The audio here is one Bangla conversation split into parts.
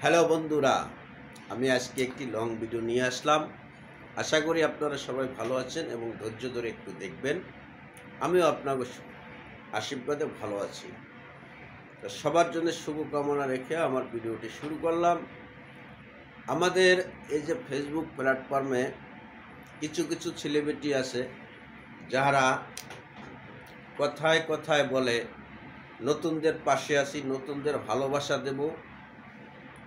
হ্যালো বন্ধুরা, আমি আজকে একটি লং ভিডিও নিয়ে আসলাম। আশা করি আপনারা সবাই ভালো আছেন এবং ধৈর্য ধরে একটু দেখবেন। আমিও আপনাকে আশীর্বাদে ভালো আছি। তো সবার জন্য শুভকামনা রেখে আমার ভিডিওটি শুরু করলাম। আমাদের এই যে ফেসবুক প্ল্যাটফর্মে কিছু কিছু সেলিব্রিটি আছে যারা কথায় কথায় বলে নতুনদের পাশে আছি, নতুনদের ভালোবাসা দেব।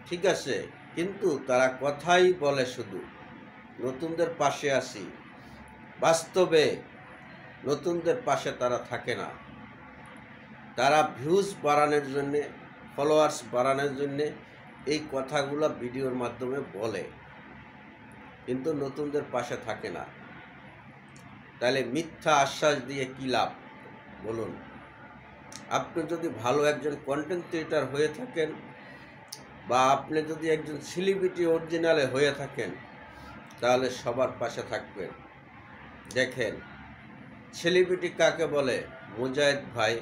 ঠিক আছে, কিন্তু তারা কথাই বলে শুধু নতুনদের পাশে আছি, বাস্তবে নতুনদের পাশে তারা থাকে না। তারা ভিউজ বাড়ানোর জন্যে, ফলোয়ার্স বাড়ানোর জন্যে এই কথাগুলো ভিডিওর মাধ্যমে বলে, কিন্তু নতুনদের পাশে থাকে না। তাহলে মিথ্যা আশ্বাস দিয়ে কী লাভ বলুন? আপনি যদি ভালো একজন কন্টেন্ট ক্রিয়েটার হয়ে থাকেন বা আপনি যদি একজন সেলিব্রিটি অরিজিনালে হয়ে থাকেন, তাহলে সবার পাশে থাকবেন। দেখেন, সেলিব্রিটি কাকে বলে? মুজাহিদ ভাই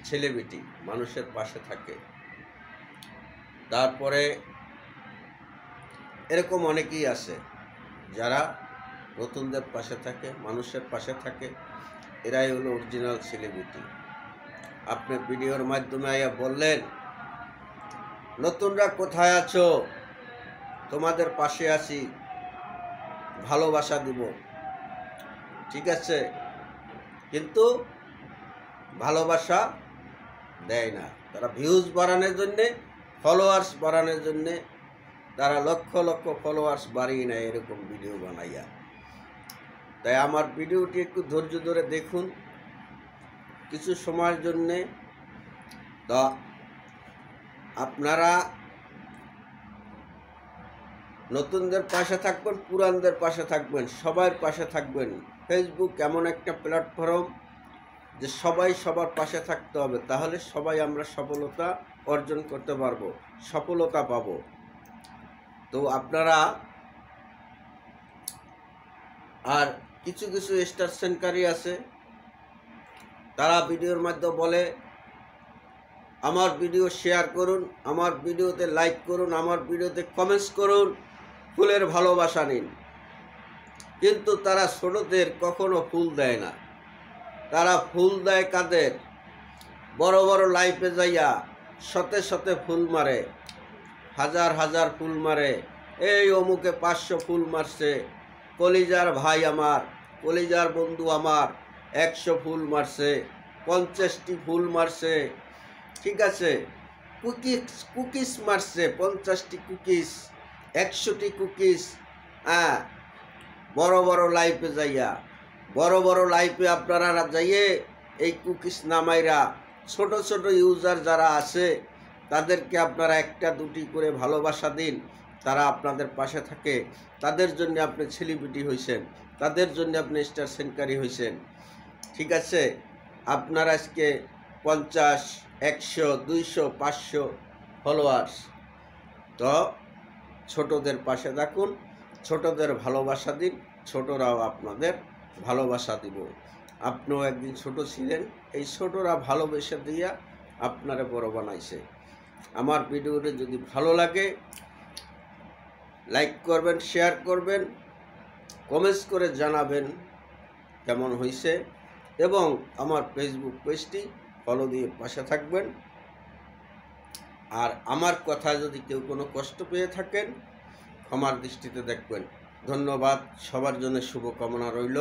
সেলিব্রিটি, মানুষের পাশে থাকে। তারপরে এরকম অনেকেই আছে যারা নতুনদের পাশে থাকে, মানুষের পাশে থাকে। এরাই হলো অরিজিনাল সেলিব্রিটি। আপনি ভিডিওর মাধ্যমে আয়া বললেন, নতুনরা কোথায় আছো, তোমাদের পাশে আছি, ভালোবাসা দিব। ঠিক আছে, কিন্তু ভালোবাসা দেয় না। তারা ভিউজ বাড়ানোর জন্যে, ফলোয়ার্স বাড়ানোর জন্যে তারা লক্ষ লক্ষ ফলোয়ার্স বাড়িয়ে নেয় এরকম ভিডিও বানাইয়া। তাই আমার ভিডিওটি একটু ধৈর্য ধরে দেখুন কিছু সময়ের জন্যে। তো আপনারা নতুনদের পাশে থাকবেন, পুরানদের পাশে থাকবেন, সবার পাশে থাকবেন। ফেসবুক এমন একটা প্ল্যাটফর্ম যে সবাই সবার পাশে থাকতে হবে, তাহলে সবাই আমরা সফলতা অর্জন করতে পারবো, সফলতা পাব। তো আপনারা আর কিছু কিছু স্টার সেনকারী আছে, তারা ভিডিওর মাধ্যমে বলে আমার ভিডিও শেয়ার করুন, আমার ভিডিওতে লাইক করুন, আমার ভিডিওতে কমেন্টস করুন, ফুলের ভালোবাসা নিন। কিন্তু তারা ছোটদের কখনো ফুল দেয় না। তারা ফুল দেয় কাদের? বড় বড় লাইফে যাইয়া শতে শতে ফুল মারে, হাজার হাজার ফুল মারে। এই অমুকে 500 ফুল মারছে, কলিজার ভাই আমার, কলিজার বন্ধু আমার 100 ফুল মারছে, 50টি ফুল মারছে। ঠিক আছে, কুকিস মারছে, 50টি কুকিস, 100টি কুকিস। হ্যাঁ, বড় বড় লাইফে যাইয়া, বড় বড় লাইফে আপনারা যাইয়ে এই কুকিস নামাইরা ছোট ছোট ইউজার যারা আছে তাদেরকে আপনারা একটা দুটি করে ভালোবাসা দিন। তারা আপনাদের পাশে থাকে, তাদের জন্য আপনি সেলিব্রিটি হয়েছেন, তাদের জন্য আপনি স্টার সেনকারী হয়েছেন। ঠিক আছে, আপনার আজকে 50, 100, 200, 500 ফলোয়ার্স। তো ছোটদের পাশে থাকুন, ছোটদের ভালোবাসা দিন, ছোটরাও আপনাদের ভালোবাসা দিব। আপনিও একদিন ছোট ছিলেন, এই ছোটরা ভালোবেসে দিয়া আপনারে বড় বানাইছে। আমার ভিডিওটা যদি ভালো লাগে লাইক করবেন, শেয়ার করবেন, কমেন্টস করে জানাবেন কেমন হয়েছে, এবং আমার ফেসবুক পেজটি ফলো দিয়ে পাশে থাকবেন। আর আমার কথায় যদি কেউ কোনো কষ্ট পেয়ে থাকেন ক্ষমার দৃষ্টিতে দেখবেন। ধন্যবাদ, সবার জন্য শুভকামনা রইল।